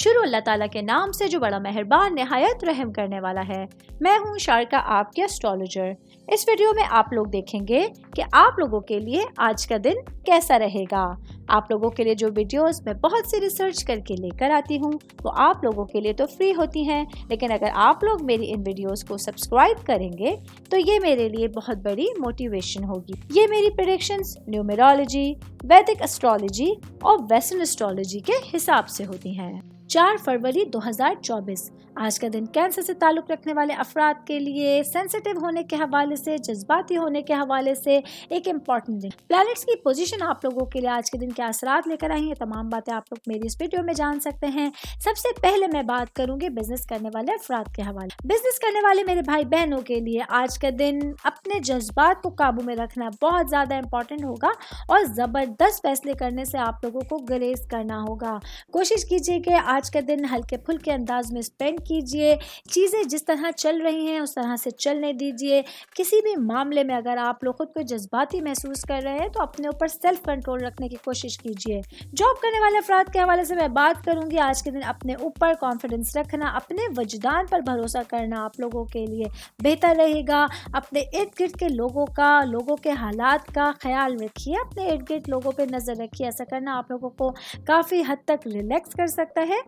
शुरू अल्लाह ताला के नाम से जो बड़ा मेहरबान निहायत रहम करने वाला है। मैं हूँ शारका, आपके एस्ट्रोलॉजर। इस वीडियो में आप लोग देखेंगे कि आप लोगों के लिए आज का दिन कैसा रहेगा। आप लोगों के लिए जो वीडियोस मैं बहुत सी रिसर्च करके लेकर आती हूँ वो आप लोगों के लिए तो फ्री होती हैं, लेकिन अगर आप लोग मेरी इन वीडियोस को सब्सक्राइब करेंगे तो ये मेरे लिए बहुत बड़ी मोटिवेशन होगी। ये मेरी प्रेडिक्शंस न्यूमेरोलॉजी, वैदिक एस्ट्रोलॉजी और वेस्टर्न एस्ट्रोलॉजी के हिसाब से होती हैं। 4 फरवरी 2024 आज का दिन कैंसर से ताल्लुक रखने वाले अफराद के लिए सेंसिटिव होने के हवाले से, जज्बाती होने के हवाले से एक इम्पॉर्टेंट दिन। प्लैनेट्स की पोजीशन आप लोगों के लिए आज के दिन क्या असरात लेकर आई है, तमाम बातें आप लोग मेरी इस वीडियो में जान सकते हैं। सबसे पहले मैं बात करूंगी बिजनेस करने वाले अफराद के हवाले। बिजनेस करने वाले मेरे भाई बहनों के लिए आज का दिन अपने जज्बात को काबू में रखना बहुत ज्यादा इम्पोर्टेंट होगा और जबरदस्त फैसले करने से आप लोगों को ग्रेस करना होगा। कोशिश कीजिए कि आज का दिन हल्के फुल्के अंदाज में स्पेंड कीजिए। चीज़ें जिस तरह चल रही हैं उस तरह से चलने दीजिए। किसी भी मामले में अगर आप लोग खुद को जज्बाती महसूस कर रहे हैं तो अपने ऊपर सेल्फ कंट्रोल रखने की कोशिश कीजिए। जॉब करने वाले अफराद के हवाले से मैं बात करूंगी। आज के दिन अपने ऊपर कॉन्फिडेंस रखना, अपने वजदान पर भरोसा करना आप लोगों के लिए बेहतर रहेगा। अपने इर्द गिर्द के लोगों के हालात का ख्याल रखिए। अपने इर्द गिर्द लोगों पर नज़र रखिए। ऐसा करना आप लोगों को काफ़ी हद तक रिलैक्स कर सकता है।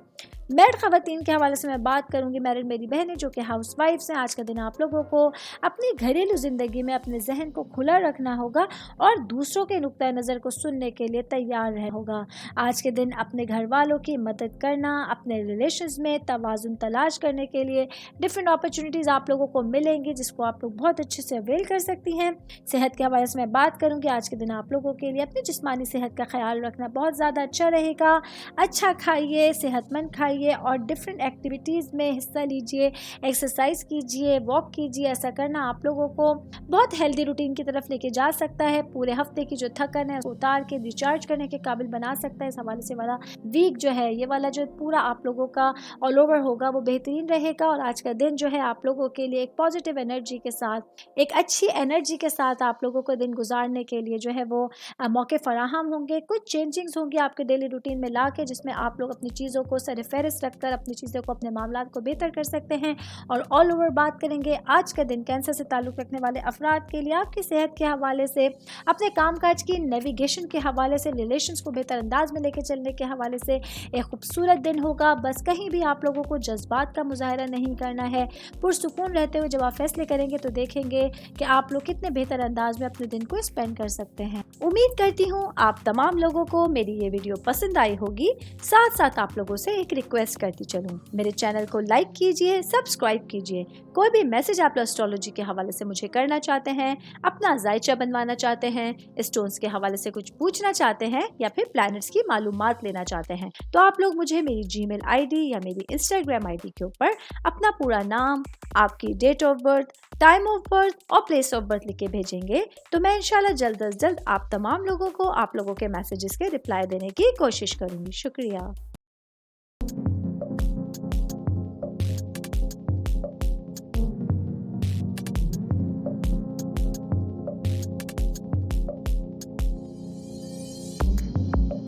मैरिड ख़वातीन के हवाले से मैं बात करूंगी। मैरिड मेरी बहनें जो कि हाउस वाइफ्स हैं, आज का दिन आप लोगों को अपनी घरेलू ज़िंदगी में अपने जहन को खुला रखना होगा और दूसरों के नुक्ता नज़र को सुनने के लिए तैयार रहना होगा। आज के दिन अपने घर वालों की मदद करना, अपने रिलेशंस में तवाज़ुन तलाश करने के लिए डिफरेंट अपॉर्चुनिटीज़ आप लोगों को मिलेंगी जिसको आप लोग बहुत अच्छे से अवेल कर सकती हैं। सेहत के हवाले से मैं बात करूँगी। आज के दिन आप लोगों के लिए अपनी जिस्मानी सेहत का ख्याल रखना बहुत ज़्यादा अच्छा रहेगा। अच्छा खाइए, सेहतमंद खाइए और डिफरेंट एक्टिविटीज़ में हिस्सा लीजिए। एक्सरसाइज कीजिए, वॉक कीजिए। ऐसा करना आप लोगों को बहुत हेल्दी रूटीन की तरफ लेके जा सकता है। पूरे हफ्ते की जो थकन है उतार के रिचार्ज करने के काबिल बना सकता है। इस हवाले से वाला वीक जो है, ये वाला जो पूरा आप लोगों का ऑल ओवर होगा वो बेहतरीन रहेगा। और आज का दिन जो है आप लोगों के लिए एक पॉजिटिव एनर्जी के साथ, एक अच्छी एनर्जी के साथ आप लोगों को दिन गुजारने के लिए जो है वो मौके फराहम होंगे। कुछ चेंजिंग्स होंगी आपके डेली रूटीन में ला के, जिसमें आप लोग अपनी चीज़ों को सरफहरिस्त रखकर अपनी चीज़ों को, अपने मामलात को बेहतर कर सकते हैं। और ऑल ओवर बात करेंगे आज का दिन कैंसर से ताल्लुक़ रखने वाले अफराद के लिए आपकी सेहत के हवाले से, अपने कामकाज की नेविगेशन के हवाले से, रिलेशंस को बेहतर अंदाज में लेकर चलने के हवाले से एक खूबसूरत दिन होगा। बस कहीं भी आप लोगों को जज्बात का मुजाहरा नहीं करना है। पुरसुकून रहते हुए जब आप फैसले करेंगे तो देखेंगे कि आप लोग कितने बेहतर अंदाज में अपने दिन को स्पेंड कर सकते हैं। उम्मीद करती हूँ आप तमाम लोगों को मेरी ये वीडियो पसंद आई होगी। साथ साथ आप लोगों से एक रिक्वेस्ट करती चलूं, मेरे चैनल को लाइक कीजिए, सब्सक्राइब कीजिए। कोई भी मैसेज आप एस्ट्रोलॉजी के हवाले से मुझे करना चाहते हैं, अपना जायचा बनवाना चाहते हैं, स्टोन्स के हवाले से कुछ पूछना चाहते हैं या फिर प्लैनेट्स की मालूमात लेना चाहते हैं तो आप लोग मुझे मेरी जीमेल आईडी या मेरी इंस्टाग्राम आईडी के ऊपर अपना पूरा नाम, आपकी date of birth, time of birth और प्लेस ऑफ बर्थ लिख के भेजेंगे तो मैं इंशाल्लाह जल्द अज जल्द आप तमाम लोगों को आप लोगों के मैसेजेस के रिप्लाई देने की कोशिश करूँगी। शुक्रिया।